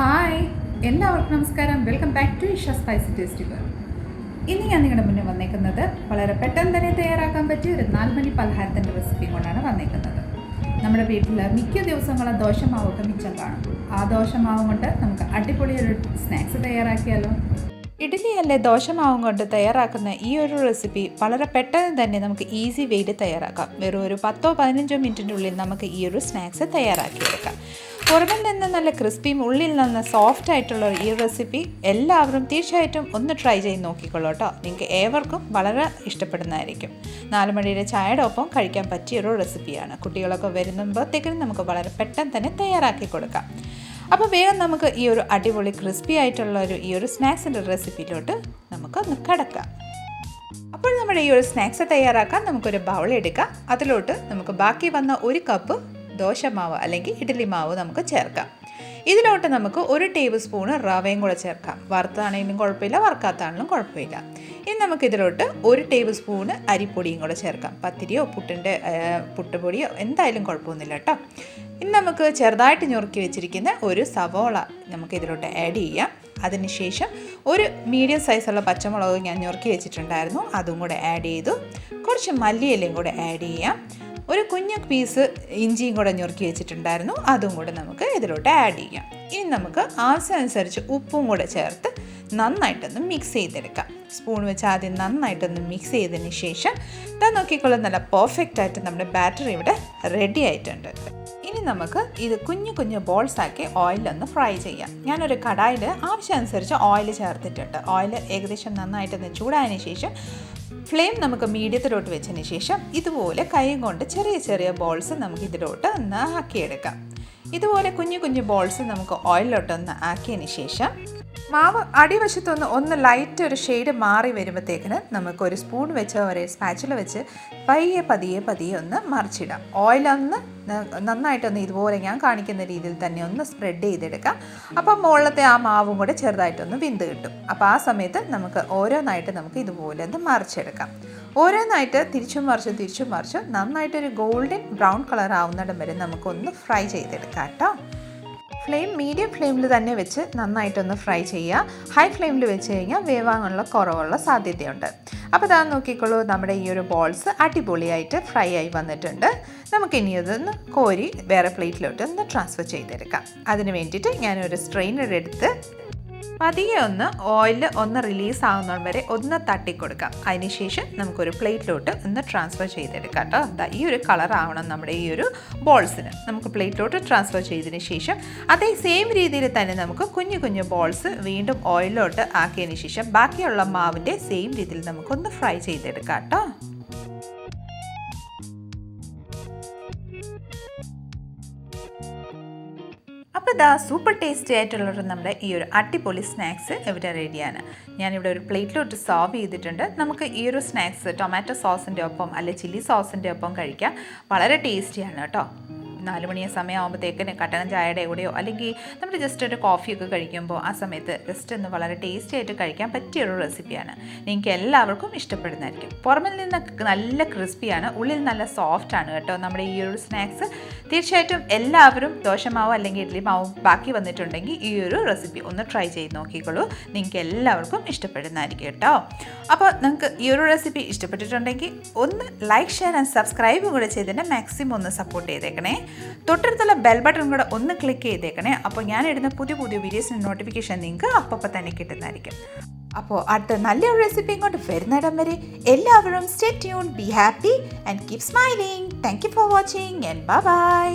Hi, എല്ലാവർക്കും നമസ്കാരം. Welcome back to Isha spicy tasty world. ഇന്ന് ഞാൻ നിങ്ങളുടെ മുന്നിൽ വന്നേക്കുന്നത് വളരെ പെട്ടെന്ന് തന്നെ തയ്യാറാക്കാൻ പറ്റിയ ഒരു 4 മണി പലഹാരത്തിൻ്റെ റെസിപ്പി കൊണ്ടാണ് വന്നേക്കുന്നത്. നമ്മുടെ വീട്ടിൽ മിക്ക ദിവസങ്ങളും ദോശമാവൊക്കെ മിച്ചം കാണും. ആ ദോശമാവ് കൊണ്ട് നമുക്ക് അടിപൊളി ഒരു സ്നാക്സ് തയ്യാറാക്കിയാലോ. ഇഡ്ഡലി അല്ലെ ദോശമാവും കൊണ്ട് തയ്യാറാക്കുന്ന ഈ ഒരു റെസിപ്പി വളരെ പെട്ടെന്ന് തന്നെ നമുക്ക് ഈസി വേയിൽ തയ്യാറാക്കാം. വെറും ഒരു 10-15 മിനിറ്റിൻ്റെ ഉള്ളിൽ നമുക്ക് ഈ ഒരു സ്നാക്സ് തയ്യാറാക്കിയെടുക്കാം. പുറമിൽ നിന്ന് നല്ല ക്രിസ്പിയും ഉള്ളിൽ നിന്ന് സോഫ്റ്റ് ആയിട്ടുള്ള ഈ റെസിപ്പി എല്ലാവരും തീർച്ചയായിട്ടും ഒന്ന് ട്രൈ ചെയ്ത് നോക്കിക്കൊള്ളൂ കേട്ടോ. നിങ്ങൾക്ക് ഏവർക്കും വളരെ ഇഷ്ടപ്പെടുന്നതായിരിക്കും. 4 മണിയുടെ ചായയുടെ ഒപ്പം കഴിക്കാൻ പറ്റിയൊരു റെസിപ്പിയാണ്. കുട്ടികളൊക്കെ വരുമ്പോഴത്തേക്കും നമുക്ക് വളരെ പെട്ടെന്ന് തന്നെ തയ്യാറാക്കി കൊടുക്കാം. അപ്പോൾ വേഗം നമുക്ക് ഈ ഒരു അടിപൊളി ക്രിസ്പി ആയിട്ടുള്ള ഈ ഒരു സ്നാക്സിൻ്റെ റെസിപ്പിയിലോട്ട് നമുക്കൊന്ന് കിടക്കാം. അപ്പോൾ നമ്മുടെ ഈ ഒരു സ്നാക്സ് തയ്യാറാക്കാൻ നമുക്കൊരു ബൗൾ എടുക്കാം. അതിലോട്ട് നമുക്ക് ബാക്കി വന്ന 1 കപ്പ് ദോശമാവ് അല്ലെങ്കിൽ ഇഡ്ഡലി മാവ് നമുക്ക് ചേർക്കാം. ഇതിലോട്ട് നമുക്ക് 1 ടേബിൾ സ്പൂണ് റവയും കൂടെ ചേർക്കാം. വറുത്താണെങ്കിലും കുഴപ്പമില്ല, വറുക്കാത്താണെങ്കിലും കുഴപ്പമില്ല. ഇനി നമുക്കിതിലോട്ട് 1 ടേബിൾ സ്പൂണ് അരിപ്പൊടിയും കൂടെ ചേർക്കാം. പത്തിരിയോ പുട്ടുപൊടിയോ എന്തായാലും കുഴപ്പമൊന്നുമില്ല കേട്ടോ. ഇനി നമുക്ക് ചെറുതായിട്ട് ഞുറുക്കി വെച്ചിരിക്കുന്ന ഒരു സവോള നമുക്കിതിലോട്ട് ആഡ് ചെയ്യാം. അതിനുശേഷം ഒരു മീഡിയം സൈസുള്ള പച്ചമുളക് ഞാൻ ഞുറുക്കി വെച്ചിട്ടുണ്ടായിരുന്നു, അതും കൂടെ ആഡ് ചെയ്തു. കുറച്ച് മല്ലിയിലയും കൂടെ ആഡ് ചെയ്യാം. ഒരു കുഞ്ഞു പീസ് ഇഞ്ചിയും കൂടെ ഞുറുക്കി വെച്ചിട്ടുണ്ടായിരുന്നു, അതും കൂടെ നമുക്ക് ഇതിലോട്ട് ആഡ് ചെയ്യാം. ഇനി നമുക്ക് ആവശ്യമനുസരിച്ച് ഉപ്പും കൂടെ ചേർത്ത് നന്നായിട്ടൊന്ന് മിക്സ് ചെയ്തെടുക്കാം. സ്പൂൺ വെച്ച് ആദ്യം നന്നായിട്ടൊന്ന് മിക്സ് ചെയ്തതിന് ശേഷം നോക്കിക്കൊള്ളും, നല്ല പെർഫെക്റ്റ് ആയിട്ട് നമ്മുടെ ബാറ്റർ ഇവിടെ റെഡി ആയിട്ടുണ്ട്. ഇനി നമുക്ക് ഇത് കുഞ്ഞു ബോൾസ് ആക്കി ഓയിലൊന്ന് ഫ്രൈ ചെയ്യാം. ഞാനൊരു കടായിൽ ആവശ്യമനുസരിച്ച് ഓയിൽ ചേർത്തിട്ടുണ്ട്. ഓയിൽ ഏകദേശം നന്നായിട്ടൊന്ന് ചൂടായതിന് ശേഷം ഫ്ലെയിം നമുക്ക് മീഡിയത്തിലോട്ട് വെച്ചതിന് ശേഷം ഇതുപോലെ കൈ കൊണ്ട് ചെറിയ ബോൾസ് നമുക്ക് ഇതിലോട്ട് ഒന്ന് ആക്കിയെടുക്കാം. ഇതുപോലെ കുഞ്ഞു ബോൾസ് നമുക്ക് ഓയിലിലോട്ടൊന്ന് ആക്കിയതിന് ശേഷം മാവ് അടിവശത്തൊന്ന് ലൈറ്റ് ഒരു ഷെയ്ഡ് മാറി വരുമ്പോഴത്തേക്കിന് നമുക്ക് ഒരു സ്പൂൺ വെച്ച് ഒരു സ്പാച്ചുല വെച്ച് പതിയെ ഒന്ന് മറിച്ചിടാം. ഓയിലൊന്ന് നന്നായിട്ടൊന്ന് ഇതുപോലെ ഞാൻ കാണിക്കുന്ന രീതിയിൽ തന്നെ ഒന്ന് സ്പ്രെഡ് ചെയ്തെടുക്കാം. അപ്പം മുകളിലത്തെ ആ മാവും കൂടെ ചെറുതായിട്ടൊന്ന് വെന്ത് കിട്ടും. അപ്പോൾ ആ സമയത്ത് നമുക്ക് ഓരോന്നായിട്ട് നമുക്ക് ഇതുപോലെ ഒന്ന് മറിച്ചെടുക്കാം. ഓരോന്നായിട്ട് തിരിച്ചും മറിച്ചും നന്നായിട്ടൊരു ഗോൾഡൻ ബ്രൗൺ കളർ ആവുന്നിടം വരെ നമുക്കൊന്ന് ഫ്രൈ ചെയ്തെടുക്കാം കേട്ടോ. ഫ്ലെയിം മീഡിയം ഫ്ലെയിമിൽ തന്നെ വെച്ച് നന്നായിട്ടൊന്ന് ഫ്രൈ ചെയ്യുക. ഹൈ ഫ്ലെയിമിൽ വെച്ച് കഴിഞ്ഞാൽ വേവാനുള്ള കുറവുള്ള സാധ്യതയുണ്ട്. അപ്പോൾ ഇതാ നോക്കിക്കോളൂ, നമ്മുടെ ഈ ഒരു ബോൾസ് അടിപൊളിയായിട്ട് ഫ്രൈ ആയി വന്നിട്ടുണ്ട്. നമുക്കിനി അതൊന്ന് കോരി വേറെ പ്ലേറ്റിലോട്ട് ഒന്ന് ട്രാൻസ്ഫർ ചെയ്തെടുക്കാം. അതിന് വേണ്ടിയിട്ട് ഞാനൊരു സ്ട്രെയിനർ എടുത്ത് പതിയെ ഓയിൽ റിലീസ് ആവുന്നതും വരെ ഒന്ന് തട്ടിക്കൊടുക്കാം. അതിനുശേഷം നമുക്കൊരു പ്ലേറ്റിലോട്ട് ഒന്ന് ട്രാൻസ്ഫർ ചെയ്തെടുക്കാം കേട്ടോ. ഈ ഒരു കളർ ആവണം നമ്മുടെ ഈ ഒരു ബോൾസിന്. നമുക്ക് പ്ലേറ്റിലോട്ട് ട്രാൻസ്ഫർ ചെയ്തതിന് ശേഷം അതേ സെയിം രീതിയിൽ തന്നെ നമുക്ക് കുഞ്ഞു ബോൾസ് വീണ്ടും ഓയിലോട്ട് ആക്കിയതിന് ശേഷം ബാക്കിയുള്ള മാവിൻ്റെ സെയിം രീതിയിൽ നമുക്കൊന്ന് ഫ്രൈ ചെയ്തെടുക്കാം കേട്ടോ. അപ്പോൾ ഇതാ സൂപ്പർ ടേസ്റ്റി ആയിട്ടുള്ളൊരു നമ്മുടെ ഈ ഒരു അടിപൊളി സ്നാക്സ് ഇവിടെ റെഡിയാണ്. ഞാനിവിടെ ഒരു പ്ലേറ്റിലോട്ട് സർവ് ചെയ്തിട്ടുണ്ട്. നമുക്ക് ഈ ഒരു സ്നാക്സ് ടൊമാറ്റോ സോസിൻ്റെ ഒപ്പം അല്ലെങ്കിൽ ചില്ലി സോസിൻ്റെ ഒപ്പം കഴിക്കാം. വളരെ ടേസ്റ്റിയാണ് കേട്ടോ. 4 മണി സമയമാകുമ്പോഴത്തേക്കിന് കട്ടൻ ചായയുടെ കൂടെയോ അല്ലെങ്കിൽ നമ്മൾ ജസ്റ്റ് ഒരു കോഫിയൊക്കെ കഴിക്കുമ്പോൾ ആ സമയത്ത് ജസ്റ്റ് ഒന്ന് വളരെ ടേസ്റ്റി ആയിട്ട് കഴിക്കാൻ പറ്റിയൊരു റെസിപ്പിയാണ്. നിങ്ങൾക്ക് എല്ലാവർക്കും ഇഷ്ടപ്പെടുന്നതായിരിക്കും. പുറമിൽ നിന്ന് നല്ല ക്രിസ്പിയാണ്, ഉള്ളിൽ നല്ല സോഫ്റ്റ് ആണ് കേട്ടോ നമ്മുടെ ഈ ഒരു സ്നാക്സ്. തീർച്ചയായിട്ടും എല്ലാവരും ദോശമാവോ അല്ലെങ്കിൽ ഇഡ്ഡലി മാവും ബാക്കി വന്നിട്ടുണ്ടെങ്കിൽ ഈ ഒരു റെസിപ്പി ഒന്ന് ട്രൈ ചെയ്ത് നോക്കിക്കോളൂ. നിങ്ങൾക്ക് എല്ലാവർക്കും ഇഷ്ടപ്പെടുന്നതായിരിക്കും കേട്ടോ. അപ്പോൾ നിങ്ങൾക്ക് ഈ ഒരു റെസിപ്പി ഇഷ്ടപ്പെട്ടിട്ടുണ്ടെങ്കിൽ ഒന്ന് ലൈക്ക്, ഷെയർ ആൻഡ് സബ്സ്ക്രൈബ് കൂടെ ചെയ്തതിനെ മാക്സിമം ഒന്ന് സപ്പോർട്ട് ചെയ്തേക്കണേ. തൊട്ടടുത്തുള്ള ബെൽ ബട്ടൺ കൂടെ ഒന്ന് ക്ലിക്ക് ചെയ്തേക്കണേ. അപ്പോൾ ഞാനിടുന്ന പുതിയ വീഡിയോസിൻ്റെ നോട്ടിഫിക്കേഷൻ നിങ്ങൾക്ക് അപ്പോൾ തന്നെ കിട്ടുന്നതായിരിക്കും. അപ്പോൾ അടുത്ത നല്ലൊരു റെസിപ്പിയും കൊണ്ട് വരുന്നിടം വരെ എല്ലാവരും stay tune, be happy and keep smiling. Thank you for watching and by.